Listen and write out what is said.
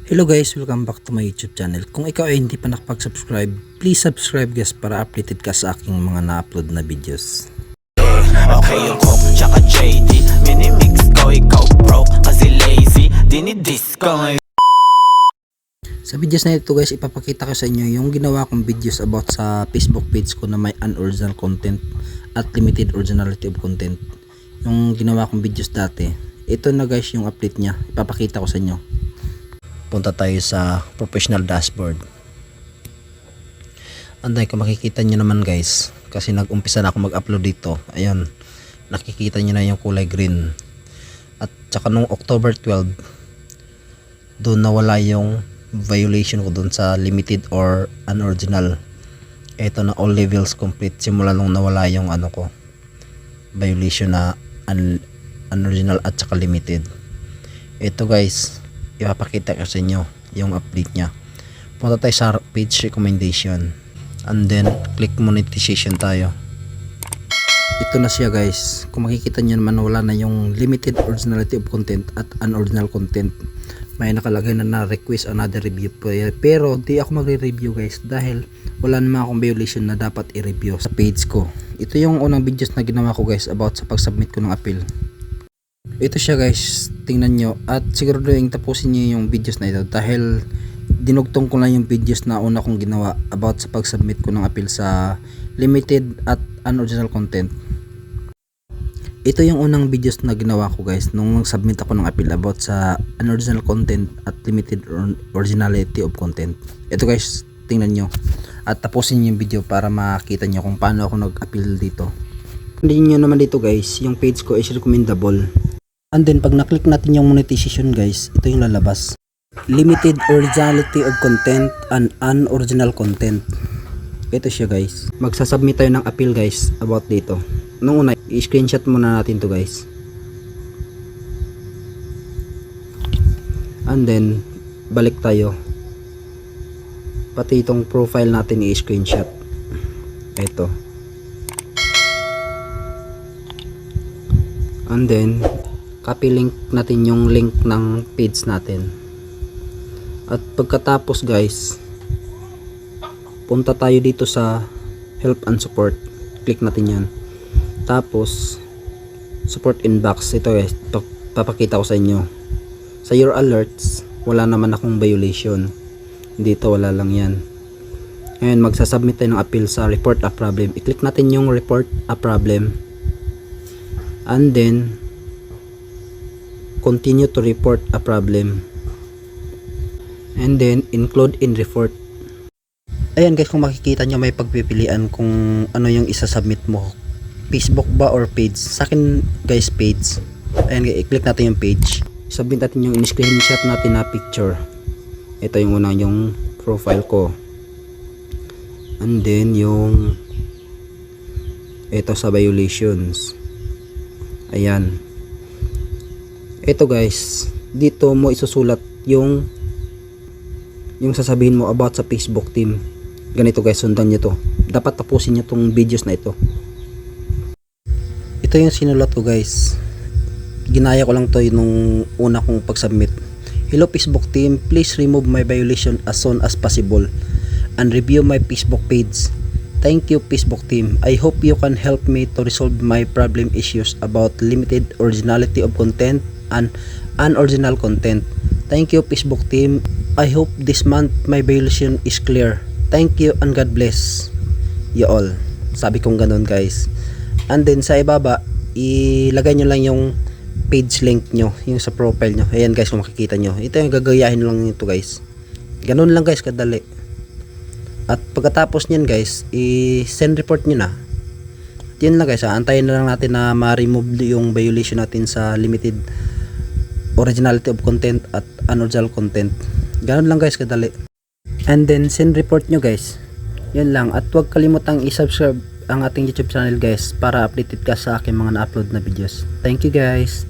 Hello guys, welcome back to my YouTube channel. Kung ikaw ay hindi pa nakapag-subscribe, please subscribe guys para updated ka sa aking mga na-upload na videos. Okay yung Coke tsaka JD Minimix ko ikaw bro kasi lazy Dinidis ko ngayon. Sa videos na ito guys, ipapakita ko sa inyo yung ginawa kong videos about sa Facebook page ko na may unoriginal content at limited originality of content. Yung ginawa kong videos dati. Ito na guys yung update niya. Ipapakita ko sa inyo. Punta tayo sa professional dashboard. Anday, kung makikita nyo naman guys, kasi nag-umpisa na ako mag-upload dito. Ayun, nakikita nyo na yung kulay green. At saka nung October 12, doon nawala yung violation ko doon sa limited or unoriginal. Ito na all levels complete simula nung nawala yung ano ko, violation na unoriginal at saka limited. Ito guys, ipapakita ko sa inyo yung update nya. Punta tayo sa page recommendation and then click monetization tayo. Ito na siya guys. Kung makikita nyo naman, wala na yung limited originality of content at unoriginal content. May nakalagay na request another review, pero di ako magre-review guys dahil wala naman akong violation na dapat i-review sa page ko. Ito yung unang videos na ginawa ko guys about sa pag-submit ko ng appeal. Ito siya guys, tingnan nyo at siguro yung tapusin nyo yung videos na ito dahil dinugtong ko lang yung videos na una kong ginawa about sa pag-submit ko ng appeal sa limited at unoriginal content. Ito yung unang videos na ginawa ko guys nung submit ako ng appeal about sa unoriginal content at limited originality of content. Ito guys, tingnan nyo at tapusin nyo yung video para makita nyo kung paano ako nag-appeal dito. Hindi nyo naman dito guys, yung page ko is recommendable. And then pag na-click natin yung monetization guys, ito yung lalabas. Limited originality of content and unoriginal content. Ito siya guys. Magsasubmit tayo ng appeal guys about dito. Nung una, i-screenshot muna natin to guys. And then balik tayo. Pati itong profile natin i-screenshot. Ito. And then copy link natin yung link ng page natin. At pagkatapos guys, punta tayo dito sa help and support. Click natin yan. Tapos support inbox. Ito guys, papakita ko sa inyo. Sa your alerts, wala naman akong violation. Dito wala lang yan. Ngayon magsasubmit tayo ng appeal sa report a problem. I-click natin yung report a problem. And then continue to report a problem. And then include in report. Ayan guys, kung makikita nyo may pagpipilian kung ano yung isasubmit mo, Facebook ba or page. Sa akin guys, page. Ayan guys, i-click natin yung page. Submit natin yung in-screenshot natin na picture. Ito yung unang yung profile ko. And then yung ito sa violations. Ayan. Ito guys, dito mo isusulat yung sasabihin mo about sa Facebook team. Ganito guys, sundan nyo to. Dapat tapusin nyo tong videos na ito. Ito yung sinulat ko guys. Ginaya ko lang to nung una kong pag-submit. Hello Facebook team, please remove my violation as soon as possible and review my Facebook page. Thank you Facebook team. I hope you can help me to resolve my problem issues about limited originality of content and unoriginal content. Thank you Facebook team. I hope this month my violation is clear. Thank you and God bless you all. Sabi kong ganun guys. And then sa ibaba, ilagay nyo lang yung page link nyo, yung sa profile nyo. Ayan guys, kung makikita nyo. Ito yung gagayahin lang ito guys. Ganun lang guys, kadali. At pagkatapos nyan guys, i-send report nyo na. Yun lang guys, antayin na lang natin na ma-remove yung violation natin sa limited originality of content at unoriginal content. Ganun lang guys, kadali. And then send report nyo guys. Yun lang. At huwag kalimutang i-subscribe ang ating YouTube channel guys para updated ka sa aking mga na-upload na videos. Thank you guys.